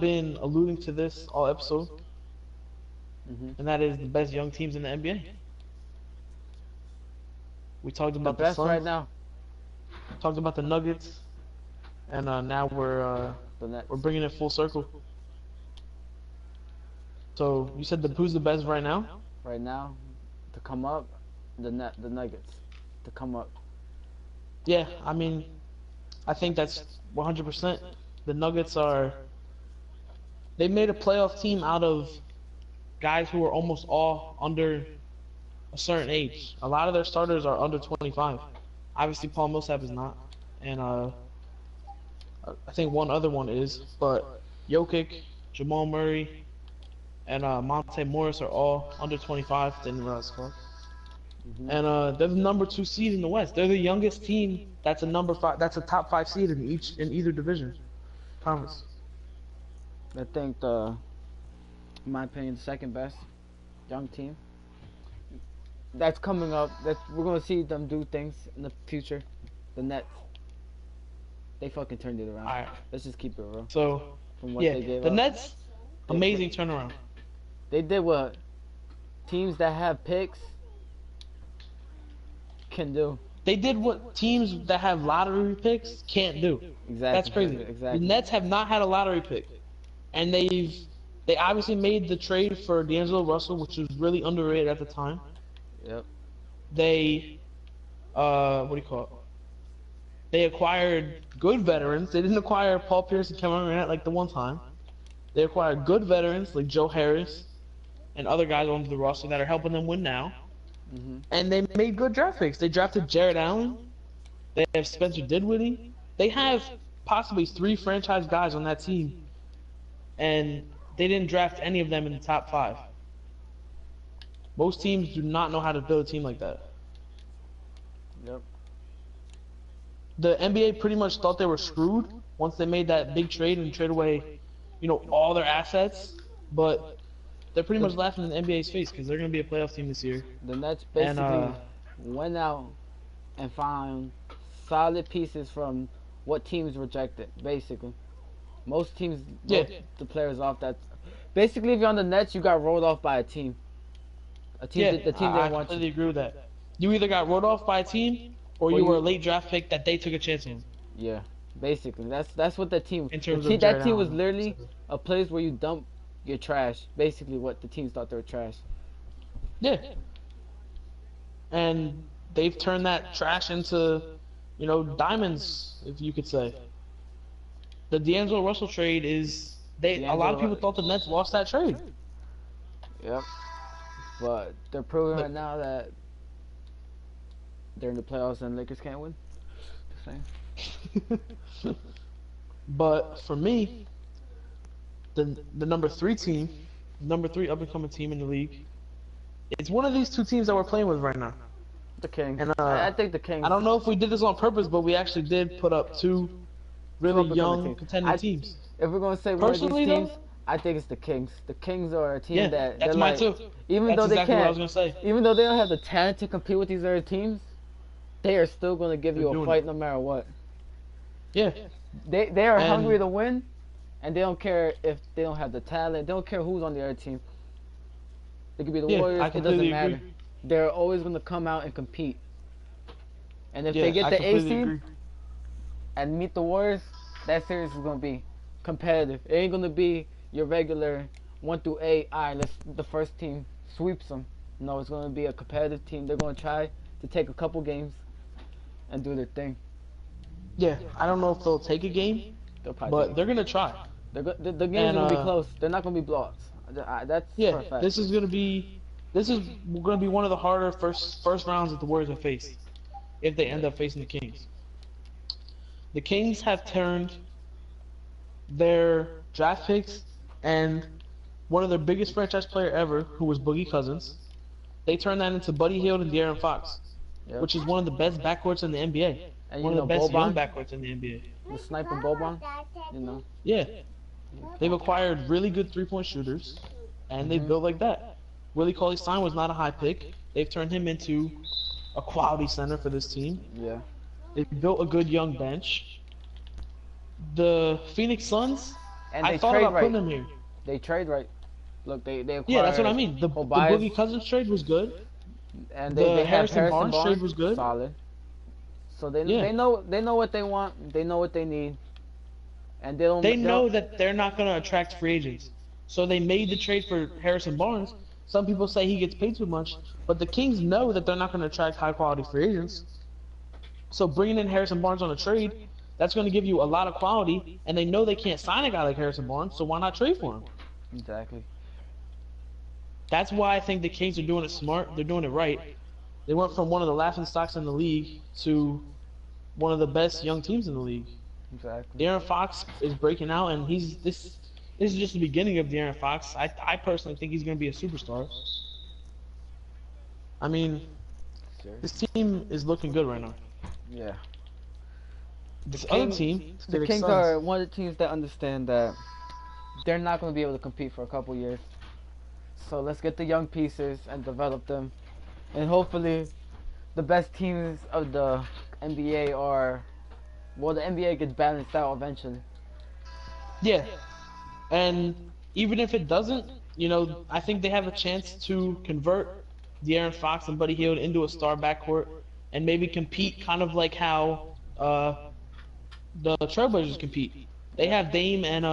been alluding to this all episode, and that is the best young teams in the NBA. We talked about the best Suns, right now. talked about the Nuggets, and now we're bringing it full circle. So you said who's the best right now? Right now, to come up, the Nuggets, to come up. Yeah, I mean, I think that's 100%. The Nuggets they made a playoff team out of guys who are almost all under a certain age. A lot of their starters are under 25. Obviously, Paul Millsap is not, and I think one other one is, but Jokic, Jamal Murray, and Monte Morris are all under 25. Didn't realize that. And they're the number 2 seed in the West. They're the youngest team that's a number 5. That's a top 5 seed in either division, conference. I think in my opinion, the second best young team. That's coming up. We're gonna see them do things in the future. The Nets. They fucking turned it around. All right. Let's just keep it real. So from what they gave the up. Nets, amazing turnaround. They did what teams that have picks can do. They did what teams that have lottery picks can't do. Exactly. That's crazy. Exactly. The Nets have not had a lottery pick, and they obviously made the trade for D'Angelo Russell, which was really underrated at the time. Yep. They, what do you call it? They acquired good veterans. They didn't acquire Paul Pierce and Kevin Durant like the one time. They acquired good veterans like Joe Harris and other guys onto the roster that are helping them win now. And they made good draft picks. They drafted Jared Allen. They have Spencer Dinwiddie. They have possibly 3 franchise guys on that team, and they didn't draft any of them in the top 5. Most teams do not know how to build a team like that. Yep. The NBA pretty much thought they were screwed once they made that big trade and trade away, all their assets, but they're pretty much laughing in the NBA's face because they're going to be a playoff team this year. The Nets basically went out and found solid pieces from what teams rejected, basically. Most teams wrote the players off that. Basically, if you're on the Nets, you got rolled off by a team. The team didn't want you. I completely agree with that. You either got rolled off by a team or you were a late draft pick that they took a chance on. Yeah, basically. That's what the team. In terms of that team was literally a place where you dump your trash. Basically, what the teams thought they were trash. Yeah. And they've turned that trash into, diamonds, if you could say. The D'Angelo Russell trade is a lot of people thought the Nets lost that trade. Yep. But they're proving right now that they're in the playoffs and Lakers can't win. Just saying. But for me, the number 3 team, number 3 up and coming team in the league, it's one of these 2 teams that we're playing with right now. The Kings. And I think the Kings. I don't know if we did this on purpose, but we actually did put up 2 really young contending teams. If we're gonna say one of these teams, I think it's the Kings. The Kings are a team that's mine too. Even that's though exactly they what I can't, was gonna say. Even though they don't have the talent to compete with these other teams, they are still gonna give you a fight no matter what. Yeah. They are hungry to win, and they don't care if they don't have the talent. They don't care who's on the other team. They could be the Warriors. It doesn't matter. Agree. They're always gonna come out and compete. And if they get the A seed and meet the Warriors, that series is gonna be competitive. It ain't gonna be your regular 1 through 8. Alright, the first team sweeps them. No, it's gonna be a competitive team. They're gonna try to take a couple games and do their thing. Yeah, I don't know if they'll take a game, but they're gonna try. The game's gonna be close. They're not gonna be blowouts. That's for a fact. This is gonna be one of the harder first rounds that the Warriors have faced, if they end up facing the Kings. The Kings have turned their draft picks and one of their biggest franchise player ever, who was Boogie Cousins, they turned that into Buddy Hield and De'Aaron Fox, which is one of the best backcourts in the NBA. And one of the best young backcourts in the NBA. The sniper Boban, Yeah. They've acquired really good 3-point shooters, and they built like that. Willie Cauley-Stein was not a high pick. They've turned him into a quality center for this team. Yeah. They've built a good young bench. The Phoenix Suns, and I thought about putting them here. They trade right. Look, they acquired. Yeah, that's what I mean. The Boogie Cousins trade was good. And the Harrison Barnes trade was good. Solid. So they know what they want. They know what they need. And they know that they're not going to attract free agents. So they made the trade for Harrison Barnes. Some people say he gets paid too much, but the Kings know that they're not going to attract high-quality free agents. So bringing in Harrison Barnes on a trade, that's going to give you a lot of quality, and they know they can't sign a guy like Harrison Barnes, so why not trade for him? Exactly. That's why I think the Kings are doing it smart. They're doing it right. They went from one of the laughingstocks in the league to one of the best young teams in the league. Exactly. De'Aaron Fox is breaking out, and this is just the beginning of De'Aaron Fox. I personally think he's going to be a superstar. I mean, this team is looking good right now. Yeah. This other team, the Kings are one of the teams that understand that they're not going to be able to compete for a couple years. So let's get the young pieces and develop them. And hopefully the best teams of the NBA the NBA gets balanced out eventually. Yeah. And even if it doesn't, I think they have a chance to convert De'Aaron Fox and Buddy Hield into a star backcourt and maybe compete kind of like how the Trailblazers compete. They have Dame and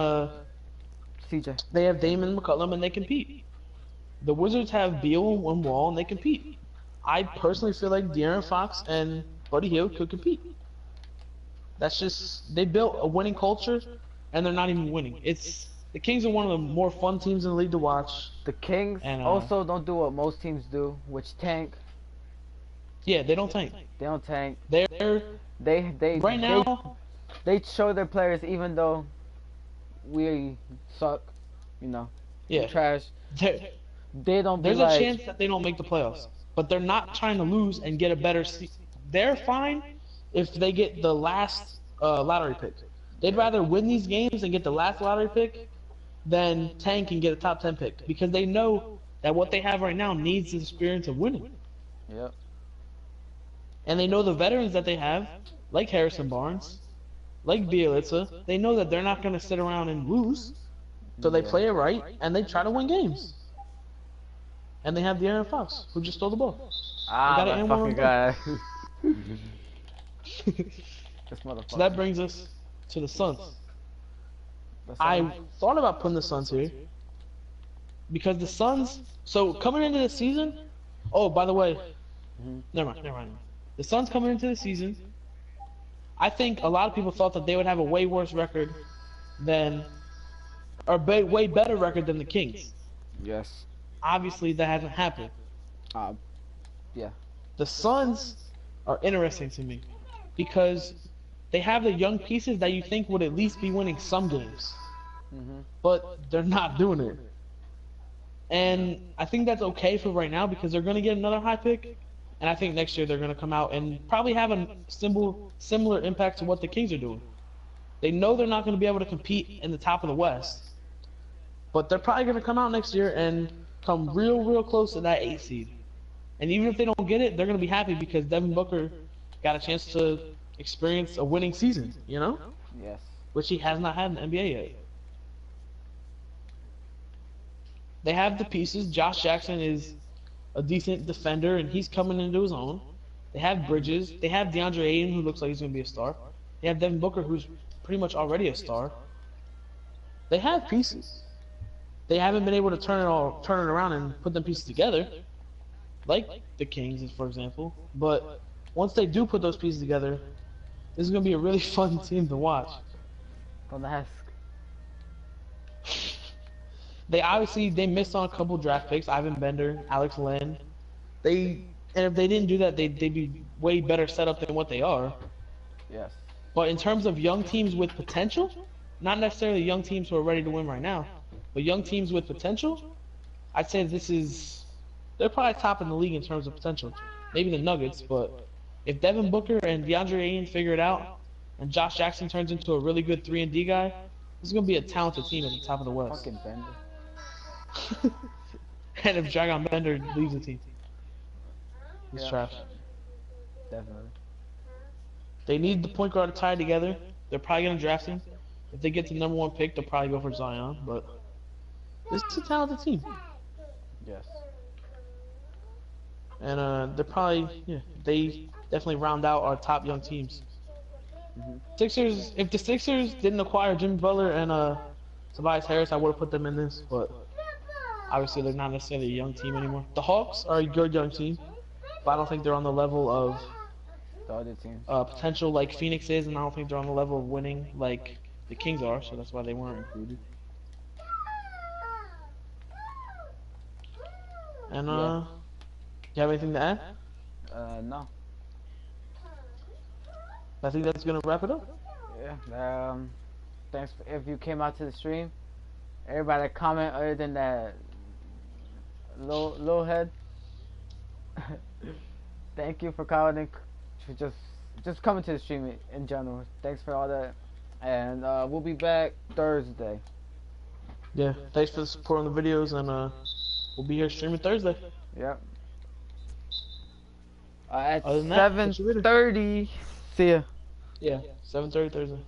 CJ. they have Dame and McCollum and they compete. The Wizards have Beal and Wall and they compete. I personally feel like De'Aaron Fox and Buddy Hield could compete. That's just they built a winning culture and they're not even winning. The Kings are one of the more fun teams in the league to watch. The Kings And, also don't do what most teams do, which tank. Yeah, they don't tank. They don't tank. They're They right now. they show their players even though we suck, Yeah, we're trash. They don't. there's be a like, chance that they don't make the playoffs, but they're not trying to lose and get a better. They're fine if they get the last lottery pick. They'd rather win these games and get the last lottery pick than tank and get a top 10 pick because they know that what they have right now needs the experience of winning. Yep. And they know the veterans that they have, like Harrison Barnes, like Bielitsa, they know that they're not going to sit around and lose. So they play it right, and they try to win games. And they have De'Aaron Fox, who just stole the ball. That fucking guy. This motherfucker. So that brings us to the Suns. I thought about putting the Suns here. Because the Suns, so coming into the season, oh, by the way, never mind. The Suns coming into the season, I think a lot of people thought that they would have a way worse record than, or way better record than the Kings. Yes. Obviously, that hasn't happened. Yeah. The Suns are interesting to me because they have the young pieces that you think would at least be winning some games, but they're not doing it. And I think that's okay for right now because they're going to get another high pick, and I think next year they're going to come out and probably have a similar impact to what the Kings are doing. They know they're not going to be able to compete in the top of the West, but they're probably going to come out next year and come real close to that 8 seed. And even if they don't get it, they're going to be happy because Devin Booker got a chance to experience a winning season, Yes. which he has not had in the NBA yet. They have the pieces. Josh Jackson is a decent defender, and he's coming into his own. They have Bridges. They have DeAndre Ayton, who looks like he's going to be a star. They have Devin Booker, who's pretty much already a star. They have pieces. They haven't been able to turn it around and put them pieces together, like the Kings, for example. But once they do put those pieces together, this is going to be a really fun team to watch. Don't ask. They missed on a couple draft picks, Ivan Bender, Alex Len. And if they didn't do that, they'd be way better set up than what they are. Yes. But in terms of young teams with potential, not necessarily young teams who are ready to win right now, but young teams with potential, I'd say they're probably top in the league in terms of potential. Maybe the Nuggets, but if Devin Booker and DeAndre Ayton figure it out, and Josh Jackson turns into a really good 3-and-D guy, this is going to be a talented team at the top of the West. Fucking Bender. And if Dragon Bender leaves the team, he's trash. Definitely. They need the point guard to tie together. They're probably going to draft him. If they get the number 1 pick, they'll probably go for Zion. But this is a talented team. Yes. And they're probably, they definitely round out our top young teams. Sixers, if the Sixers didn't acquire Jimmy Butler and Tobias Harris, I would have put them in this, but obviously they're not necessarily a young team anymore. The Hawks are a good young team, but I don't think they're on the level of The other teams. Potential like Phoenix is, and I don't think they're on the level of winning like the Kings are, so that's why they weren't included. And you have anything to add? No. I think that's gonna wrap it up. Yeah. Thanks if you came out to the stream. Everybody that comment other than that little head. Thank you for calling, for just coming to the stream in general. Thanks for all that, and we'll be back Thursday. Yeah, thanks for the support on the videos, and we'll be here streaming Thursday. Yep. At Other than that, 7:30. See ya. Yeah, 7:30 Thursday.